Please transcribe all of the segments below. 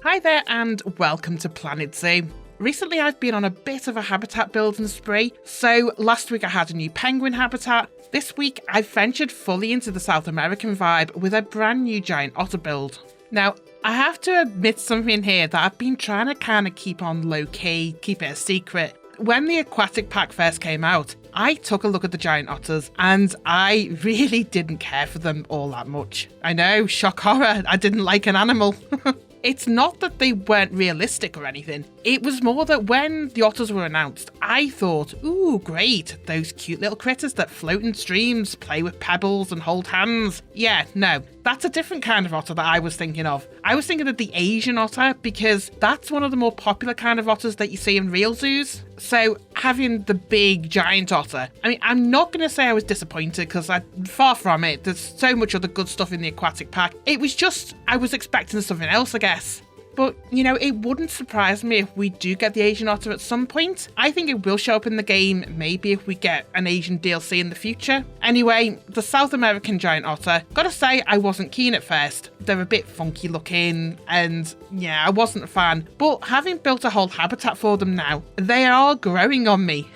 Hi there and welcome to Planet Zoo. Recently I've been on a bit of a habitat building spree, so last week I had a new penguin habitat. This week I've ventured fully into the South American vibe with a brand new giant otter build. Now, I have to admit something here that I've been trying to kind of keep on low key, keep it a secret. When the aquatic pack first came out, I took a look at the giant otters and I really didn't care for them all that much. I know, shock horror, I didn't like an animal. It's not that they weren't realistic or anything. It was more that when the otters were announced, I thought, ooh, great, those cute little critters that float in streams, play with pebbles and hold hands. Yeah, no, that's a different kind of otter that I was thinking of. I was thinking of the Asian otter because that's one of the more popular kind of otters that you see in real zoos. So having the big giant otter, I mean, I'm not going to say I was disappointed because far from it. There's so much other good stuff in the aquatic pack. It was just, I was expecting something else, I guess. But, you know, it wouldn't surprise me if we do get the Asian otter at some point. I think it will show up in the game, maybe if we get an Asian DLC in the future. Anyway, the South American giant otter, gotta say, I wasn't keen at first. They're a bit funky looking, and yeah, I wasn't a fan. But having built a whole habitat for them now, they are growing on me.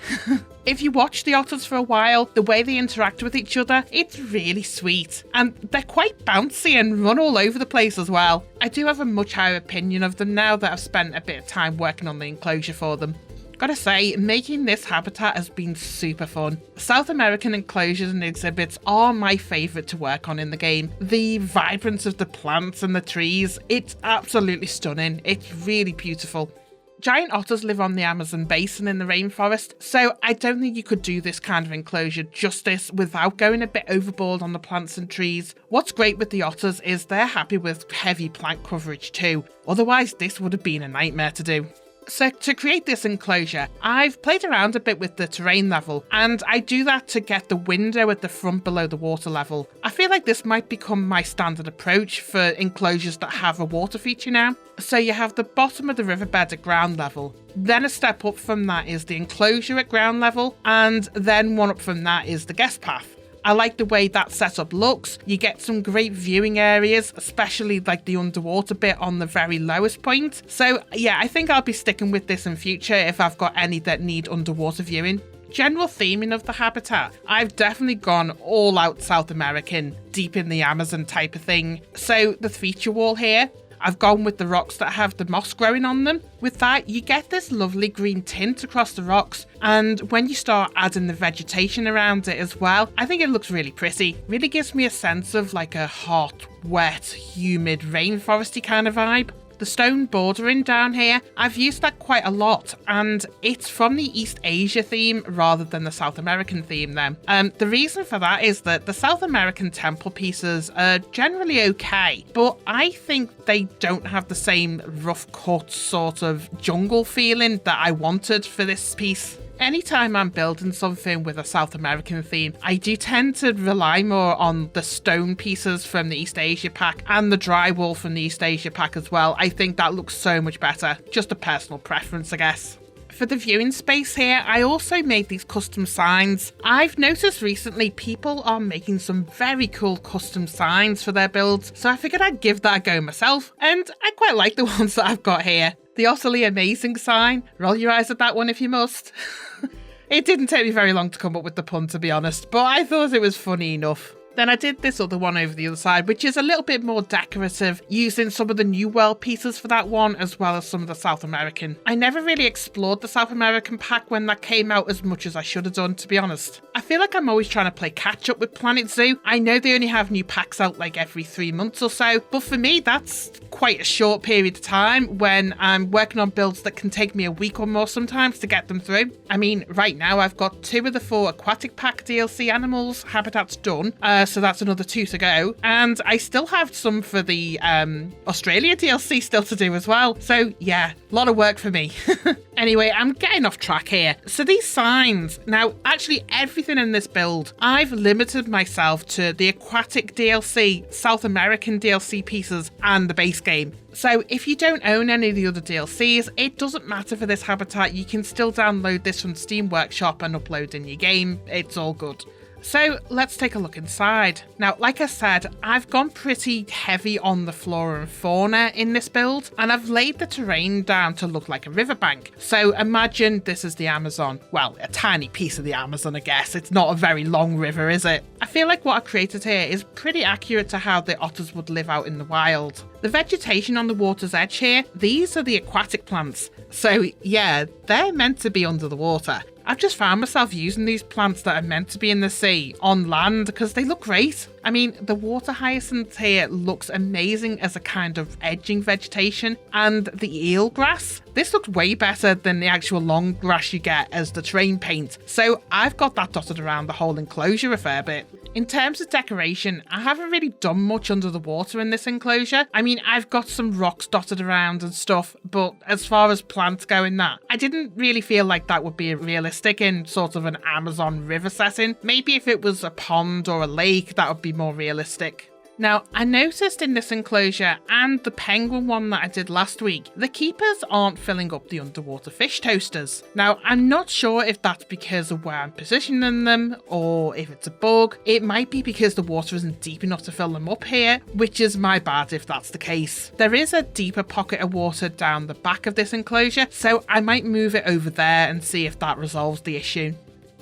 If you watch the otters for a while, the way they interact with each other, it's really sweet. And they're quite bouncy and run all over the place as well. I do have a much higher opinion of them now that I've spent a bit of time working on the enclosure for them. Gotta say, making this habitat has been super fun. South American enclosures and exhibits are my favourite to work on in the game. The vibrance of the plants and the trees, it's absolutely stunning. It's really beautiful. Giant otters live on the Amazon basin in the rainforest, so I don't think you could do this kind of enclosure justice without going a bit overboard on the plants and trees. What's great with the otters is they're happy with heavy plant coverage too, otherwise this would have been a nightmare to do. So to create this enclosure, I've played around a bit with the terrain level, and I do that to get the window at the front below the water level. I feel like this might become my standard approach for enclosures that have a water feature now. So you have the bottom of the riverbed at ground level, then a step up from that is the enclosure at ground level, and then one up from that is the guest path. I like the way that setup looks. You get some great viewing areas, especially like the underwater bit on the very lowest point. So yeah, I think I'll be sticking with this in future if I've got any that need underwater viewing. General theming of the habitat, I've definitely gone all out South American, deep in the Amazon type of thing. So the feature wall here, I've gone with the rocks that have the moss growing on them. With that, you get this lovely green tint across the rocks, and when you start adding the vegetation around it as well, I think it looks really pretty. Really gives me a sense of like a hot, wet, humid, rainforesty kind of vibe. The stone bordering down here, I've used that quite a lot, and it's from the East Asia theme rather than the South American theme then. The reason for that is that the South American temple pieces are generally okay, but I think they don't have the same rough cut sort of jungle feeling that I wanted for this piece. Anytime I'm building something with a South American theme, I do tend to rely more on the stone pieces from the East Asia pack and the drywall from the East Asia pack as well. I think that looks so much better. Just a personal preference, I guess. For the viewing space here, I also made these custom signs. I've noticed recently people are making some very cool custom signs for their builds, so I figured I'd give that a go myself, and I quite like the ones that I've got here. The utterly amazing sign. Roll your eyes at that one if you must. It didn't take me very long to come up with the pun, to be honest, but I thought it was funny enough. Then I did this other one over the other side, which is a little bit more decorative, using some of the New World pieces for that one, as well as some of the South American. I never really explored the South American pack when that came out as much as I should have done, to be honest. I feel like I'm always trying to play catch up with Planet Zoo. I know they only have new packs out like every 3 months or so, but for me, that's quite a short period of time when I'm working on builds that can take me a week or more sometimes to get them through. I mean, right now I've got 2 of the 4 aquatic pack DLC animals habitats done, so that's another 2 to go, and I still have some for the Australia DLC still to do as well. So yeah, a lot of work for me. Anyway, I'm getting off track here. So these signs, now actually everything in this build, I've limited myself to the aquatic DLC, South American DLC pieces, and the base game. So if you don't own any of the other DLCs, it doesn't matter for this habitat. You can still download this from Steam Workshop and upload in your game. It's all good. So let's take a look inside. Now, like I said, I've gone pretty heavy on the flora and fauna in this build, and I've laid the terrain down to look like a riverbank. So imagine this is the Amazon. Well, a tiny piece of the Amazon, I guess. It's not a very long river, is it? I feel like what I created here is pretty accurate to how the otters would live out in the wild. The vegetation on the water's edge here, these are the aquatic plants. So yeah, they're meant to be under the water. I've just found myself using these plants that are meant to be in the sea on land because they look great. I mean, the water hyacinth here looks amazing as a kind of edging vegetation, and the eel grass, this looks way better than the actual long grass you get as the terrain paint. So I've got that dotted around the whole enclosure a fair bit. In terms of decoration, I haven't really done much under the water in this enclosure. I mean, I've got some rocks dotted around and stuff, but as far as plants go in that, I didn't really feel like that would be realistic in sort of an Amazon river setting. Maybe if it was a pond or a lake, that would be more realistic. Now, I noticed in this enclosure and the penguin one that I did last week, the keepers aren't filling up the underwater fish toasters. Now, I'm not sure if that's because of where I'm positioning them or if it's a bug. It might be because the water isn't deep enough to fill them up here, which is my bad if that's the case. There is a deeper pocket of water down the back of this enclosure, so I might move it over there and see if that resolves the issue.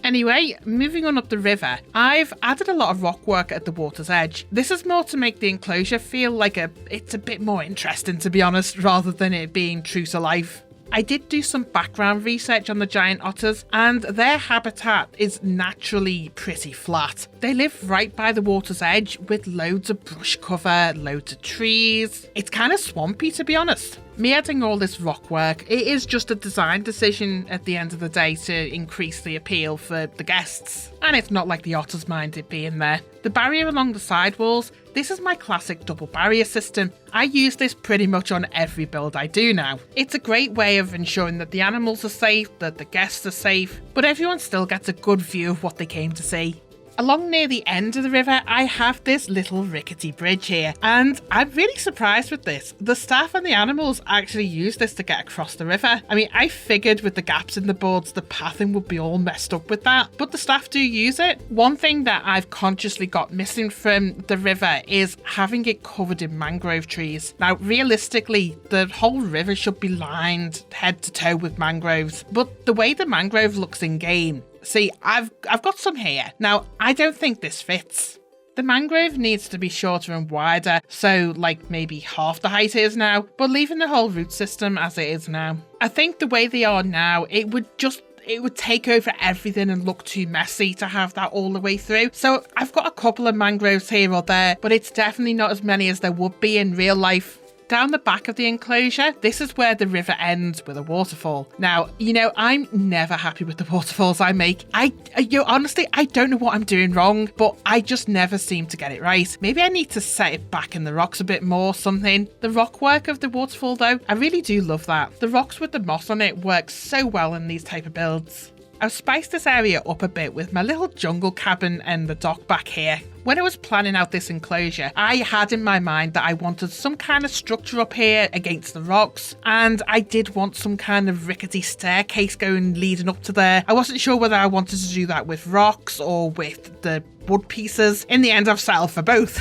Anyway, moving on up the river, I've added a lot of rock work at the water's edge. This is more to make the enclosure feel like it's a bit more interesting, to be honest, rather than it being true to life. I did do some background research on the giant otters, and their habitat is naturally pretty flat. They live right by the water's edge with loads of brush cover, loads of trees. It's kind of swampy, to be honest. Me adding all this rock work, it is just a design decision at the end of the day to increase the appeal for the guests. And it's not like the otters mind it being there. The barrier along the side walls, this is my classic double barrier system. I use this pretty much on every build I do now. It's a great way of ensuring that the animals are safe, that the guests are safe, but everyone still gets a good view of what they came to see. Along near the end of the river, I have this little rickety bridge here, and I'm really surprised with this. The staff and the animals actually use this to get across the river. I mean, I figured with the gaps in the boards, the pathing would be all messed up with that, but the staff do use it. One thing that I've consciously got missing from the river is having it covered in mangrove trees. Now, realistically, the whole river should be lined head to toe with mangroves, but the way the mangrove looks in game, see, I've got some here. Now, I don't think this fits. The mangrove needs to be shorter and wider, so like maybe half the height it is now, but leaving the whole root system as it is now. I think the way they are now, it would take over everything and look too messy to have that all the way through. So I've got a couple of mangroves here or there, but it's definitely not as many as there would be in real life. Down the back of the enclosure, this is where the river ends with a waterfall. Now, you know, I'm never happy with the waterfalls I make. Honestly, I don't know what I'm doing wrong, but I just never seem to get it right. Maybe I need to set it back in the rocks a bit more, something. The rock work of the waterfall though, I really do love that. The rocks with the moss on it work so well in these type of builds. I've spiced this area up a bit with my little jungle cabin and the dock back here. When I was planning out this enclosure, I had in my mind that I wanted some kind of structure up here against the rocks, and I did want some kind of rickety staircase leading up to there. I wasn't sure whether I wanted to do that with rocks or with the wood pieces. In the end, I've settled for both.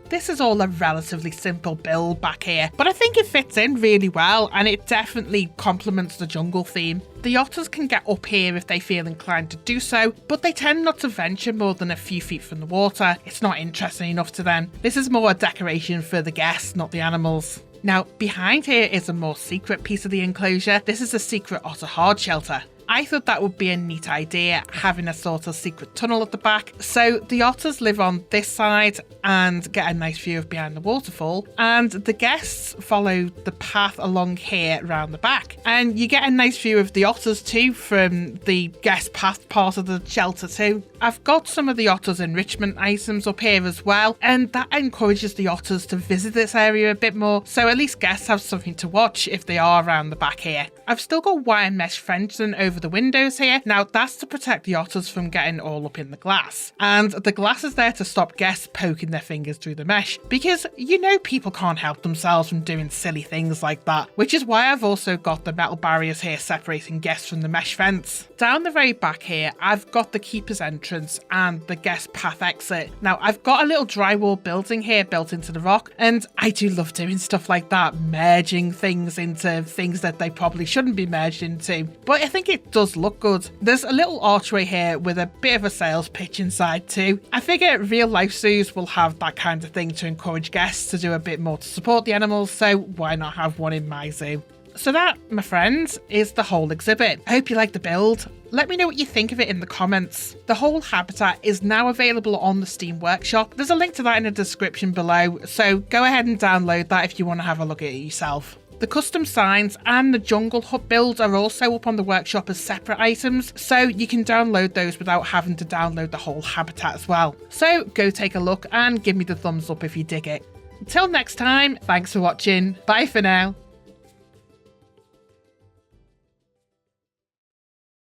This is all a relatively simple build back here, but I think it fits in really well and it definitely complements the jungle theme. The otters can get up here if they feel inclined to do so, but they tend not to venture more than a few feet from the water. It's not interesting enough to them. This is more a decoration for the guests, not the animals. Now, behind here is a more secret piece of the enclosure. This is a secret otter hard shelter. I thought that would be a neat idea, having a sort of secret tunnel at the back. So the otters live on this side and get a nice view of behind the waterfall, and the guests follow the path along here around the back. And you get a nice view of the otters too from the guest path part of the shelter too. I've got some of the otters enrichment items up here as well, and that encourages the otters to visit this area a bit more, so at least guests have something to watch if they are around the back here. I've still got wire mesh fencing over over the windows here. Now that's to protect the otters from getting all up in the glass. And the glass is there to stop guests poking their fingers through the mesh, because you know people can't help themselves from doing silly things like that, which is why I've also got the metal barriers here separating guests from the mesh fence. Down the very back here, I've got the keeper's entrance and the guest path exit. Now I've got a little drywall building here built into the rock, and I do love doing stuff like that, merging things into things that they probably shouldn't be merged into, but I think it does look good. There's a little archway here with a bit of a sales pitch inside too. I figure real life zoos will have that kind of thing to encourage guests to do a bit more to support the animals, so why not have one in my zoo? So that, my friends, is the whole exhibit. I hope you like the build. Let me know what you think of it in the comments. The whole habitat is now available on the Steam Workshop. There's a link to that in the description below, so go ahead and download that if you want to have a look at it yourself. The custom signs and the jungle hut builds are also up on the workshop as separate items, so you can download those without having to download the whole habitat as well. So go take a look and give me the thumbs up if you dig it. Until next time, thanks for watching. Bye for now.